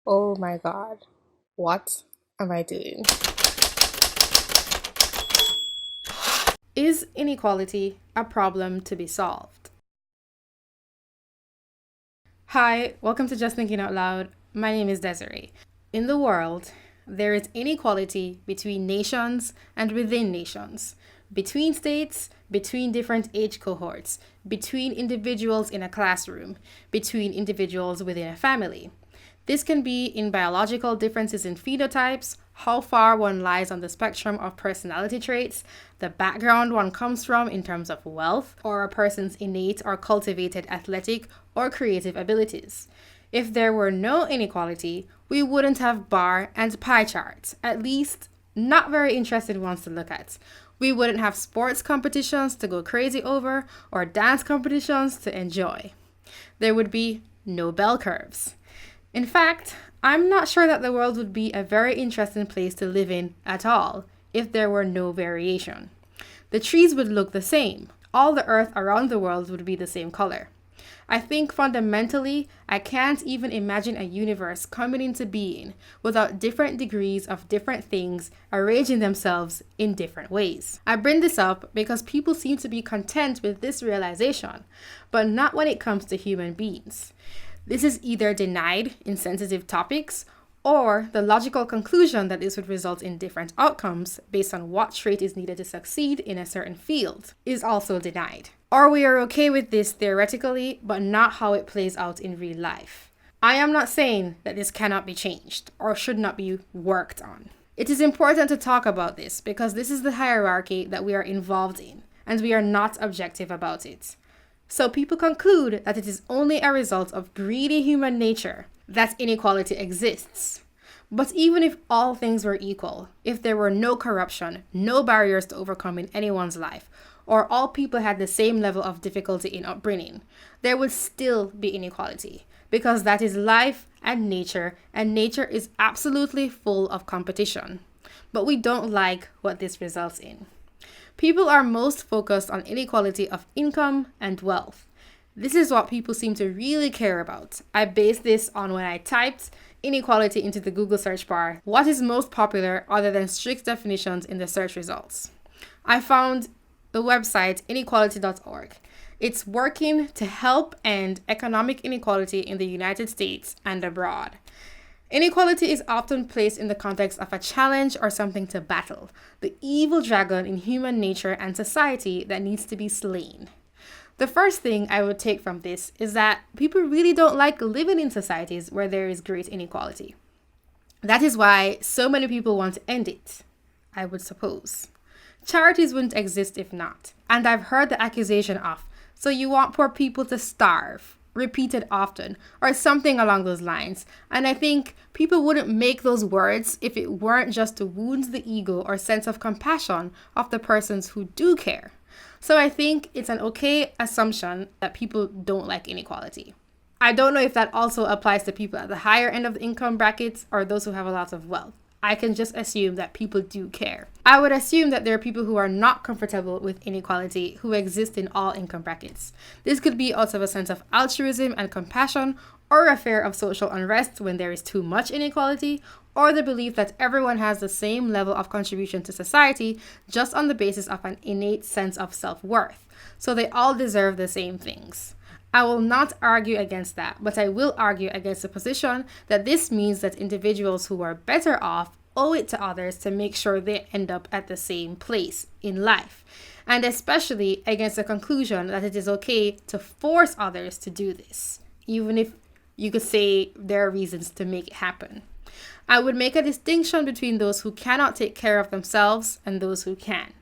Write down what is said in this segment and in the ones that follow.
Oh my God, what am I doing? Is inequality a problem to be solved? Hi, welcome to Just Thinking Out Loud. My name is Desi-Rae. In the world, there is inequality between nations and within nations, between states, between different age cohorts, between individuals in a classroom, between individuals within a family. This can be in biological differences in phenotypes, how far one lies on the spectrum of personality traits, the background one comes from in terms of wealth, or a person's innate or cultivated athletic or creative abilities. If there were no inequality, we wouldn't have bar and pie charts, at least not very interesting ones to look at. We wouldn't have sports competitions to go crazy over or dance competitions to enjoy. There would be no bell curves. In fact, I'm not sure that the world would be a very interesting place to live in at all if there were no variation. The trees would look the same. All the earth around the world would be the same color. I think fundamentally, I can't even imagine a universe coming into being without different degrees of different things arranging themselves in different ways. I bring this up because people seem to be content with this realization, but not when it comes to human beings. This is either denied in sensitive topics, or the logical conclusion that this would result in different outcomes based on what trait is needed to succeed in a certain field is also denied. Or we are okay with this theoretically, but not how it plays out in real life. I am not saying that this cannot be changed or should not be worked on. It is important to talk about this because this is the hierarchy that we are involved in, and we are not objective about it. So people conclude that it is only a result of greedy human nature that inequality exists. But even if all things were equal, if there were no corruption, no barriers to overcome in anyone's life, or all people had the same level of difficulty in upbringing, there would still be inequality, because that is life and nature is absolutely full of competition. But we don't like what this results in. People are most focused on inequality of income and wealth. This is what people seem to really care about. I based this on when I typed inequality into the Google search bar, what is most popular other than strict definitions in the search results. I found the website inequality.org. It's working to help end economic inequality in the United States and abroad. Inequality is often placed in the context of a challenge or something to battle, the evil dragon in human nature and society that needs to be slain. The first thing I would take from this is that people really don't like living in societies where there is great inequality. That is why so many people want to end it, I would suppose. Charities wouldn't exist if not. And I've heard the accusation of, so you want poor people to starve, repeated often, or something along those lines. And I think people wouldn't make those words if it weren't just to wound the ego or sense of compassion of the persons who do care. So I think it's an okay assumption that people don't like inequality. I don't know if that also applies to people at the higher end of the income brackets or those who have a lot of wealth. I can just assume that people do care. I would assume that there are people who are not comfortable with inequality who exist in all income brackets. This could be out of a sense of altruism and compassion, or a fear of social unrest when there is too much inequality, or the belief that everyone has the same level of contribution to society just on the basis of an innate sense of self-worth. So they all deserve the same things. I will not argue against that, but I will argue against the position that this means that individuals who are better off owe it to others to make sure they end up at the same place in life, and especially against the conclusion that it is okay to force others to do this, even if you could say there are reasons to make it happen. I would make a distinction between those who cannot take care of themselves and those who can.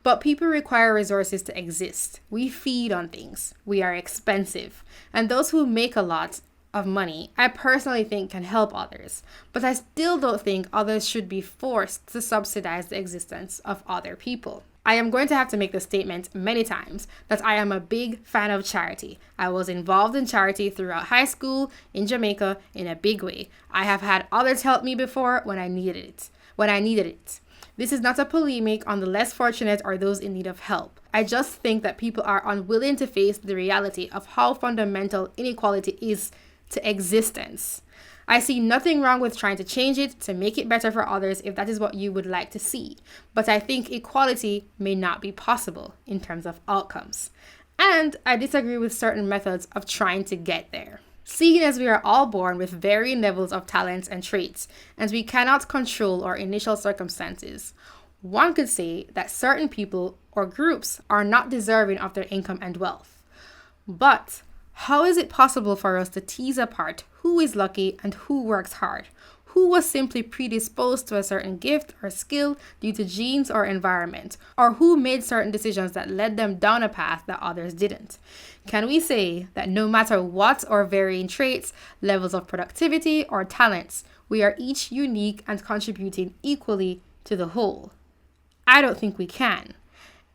But people require resources to exist. We feed on things. We are expensive. And those who make a lot of money, I personally think can help others. But I still don't think others should be forced to subsidize the existence of other people. I am going to have to make the statement many times that I am a big fan of charity. I was involved in charity throughout high school in Jamaica in a big way. I have had others help me before when I needed it. This is not a polemic on the less fortunate or those in need of help. I just think that people are unwilling to face the reality of how fundamental inequality is to existence. I see nothing wrong with trying to change it to make it better for others if that is what you would like to see. But I think equality may not be possible in terms of outcomes. And I disagree with certain methods of trying to get there. Seeing as we are all born with varying levels of talents and traits, and we cannot control our initial circumstances, one could say that certain people or groups are not deserving of their income and wealth. But how is it possible for us to tease apart who is lucky and who works hard? Who was simply predisposed to a certain gift or skill due to genes or environment? Or who made certain decisions that led them down a path that others didn't? Can we say that no matter what our varying traits, levels of productivity, or talents, we are each unique and contributing equally to the whole? I don't think we can.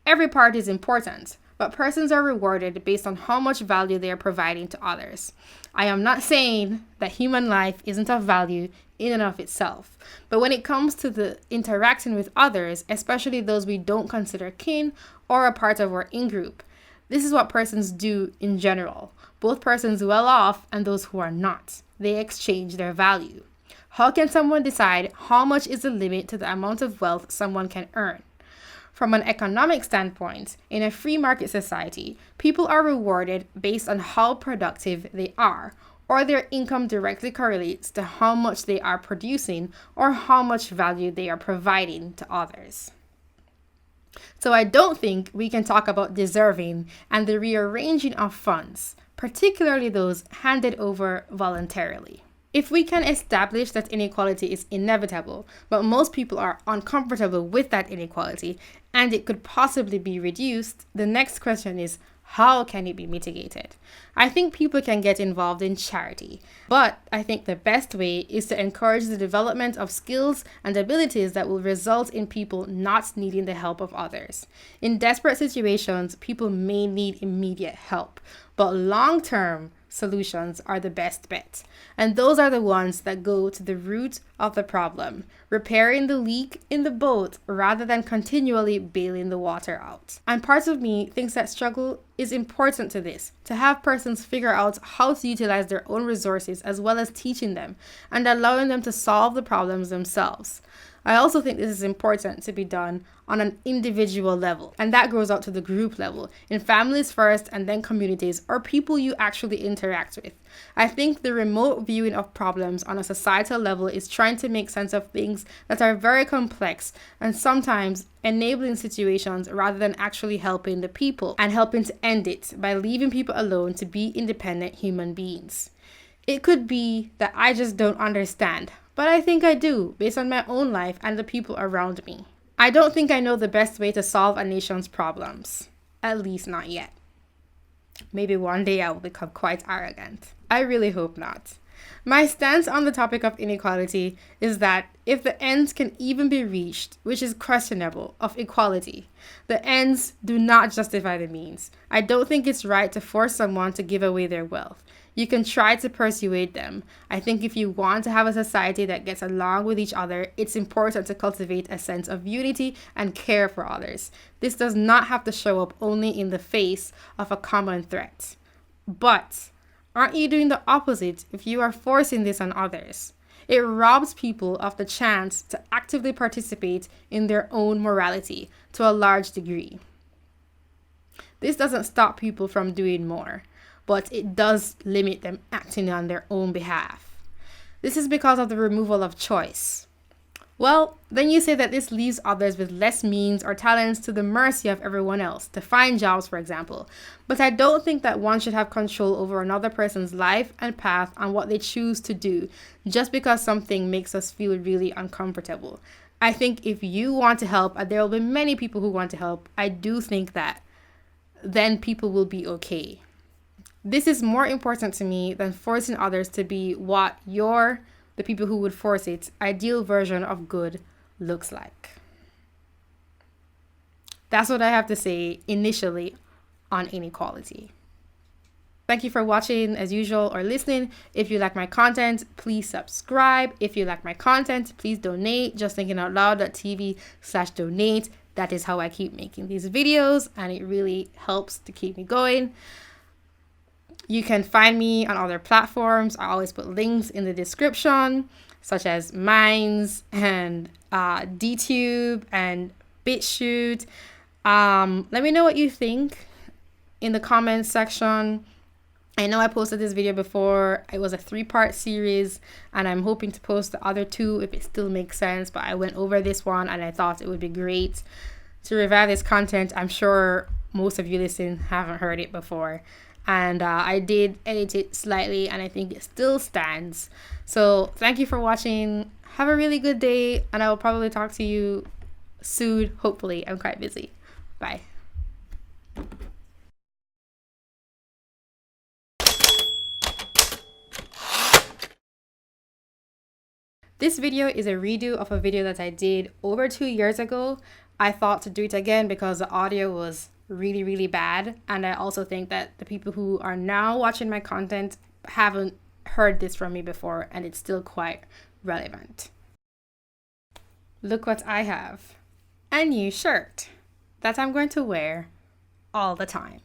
Every part is important, but persons are rewarded based on how much value they are providing to others. I am not saying that human life isn't of value in and of itself, but when it comes to the interacting with others, especially those we don't consider kin or a part of our in-group, this is what persons do in general, both persons well off and those who are not. They exchange their value. How can someone decide how much is the limit to the amount of wealth someone can earn? From an economic standpoint, in a free market society, people are rewarded based on how productive they are, or their income directly correlates to how much they are producing or how much value they are providing to others. So I don't think we can talk about deserving and the rearranging of funds, particularly those handed over voluntarily. If we can establish that inequality is inevitable, but most people are uncomfortable with that inequality, and it could possibly be reduced, the next question is, how can it be mitigated? I think people can get involved in charity, but I think the best way is to encourage the development of skills and abilities that will result in people not needing the help of others. In desperate situations, people may need immediate help, but long-term solutions are the best bet. And those are the ones that go to the root of the problem, repairing the leak in the boat rather than continually bailing the water out. And part of me thinks that struggle is important to this, to have persons figure out how to utilize their own resources as well as teaching them and allowing them to solve the problems themselves. I also think this is important to be done on an individual level, and that grows out to the group level, in families first and then communities or people you actually interact with. I think the remote viewing of problems on a societal level is trying to make sense of things that are very complex and sometimes enabling situations rather than actually helping the people and helping to end it by leaving people alone to be independent human beings. It could be that I just don't understand, but I think I do, based on my own life and the people around me. I don't think I know the best way to solve a nation's problems. At least not yet. Maybe one day I will become quite arrogant. I really hope not. My stance on the topic of inequality is that if the ends can even be reached, which is questionable, of equality, the ends do not justify the means. I don't think it's right to force someone to give away their wealth. You can try to persuade them. I think if you want to have a society that gets along with each other, it's important to cultivate a sense of unity and care for others. This does not have to show up only in the face of a common threat. But aren't you doing the opposite if you are forcing this on others? It robs people of the chance to actively participate in their own morality to a large degree. This doesn't stop people from doing more, but it does limit them acting on their own behalf. This is because of the removal of choice. Well, then you say that this leaves others with less means or talents to the mercy of everyone else, to find jobs, for example. But I don't think that one should have control over another person's life and path on what they choose to do, just because something makes us feel really uncomfortable. I think if you want to help, and there will be many people who want to help, I do think that then people will be okay. This is more important to me than forcing others to be what the people who would force it, ideal version of good looks like. That's what I have to say initially on inequality. Thank you for watching as usual or listening. If you like my content, please subscribe. If you like my content, please donate. justthinkinoutloud.tv/donate. That is how I keep making these videos, and it really helps to keep me going. You can find me on other platforms. I always put links in the description, such as Minds and DTube and BitChute. Let me know what you think in the comments section. I know I posted this video before. It was a 3-part series, and I'm hoping to post the other 2 if it still makes sense, but I went over this one and I thought it would be great to revive this content. I'm sure most of you listening haven't heard it before, and I did edit it slightly, and I think it still stands. So thank you for watching. Have a really good day, and I will probably talk to you soon. Hopefully. I'm quite busy. Bye. This video is a redo of a video that I did over 2 years ago. I thought to do it again because the audio was really, really bad. And I also think that the people who are now watching my content haven't heard this from me before, and it's still quite relevant. Look what I have. A new shirt that I'm going to wear all the time.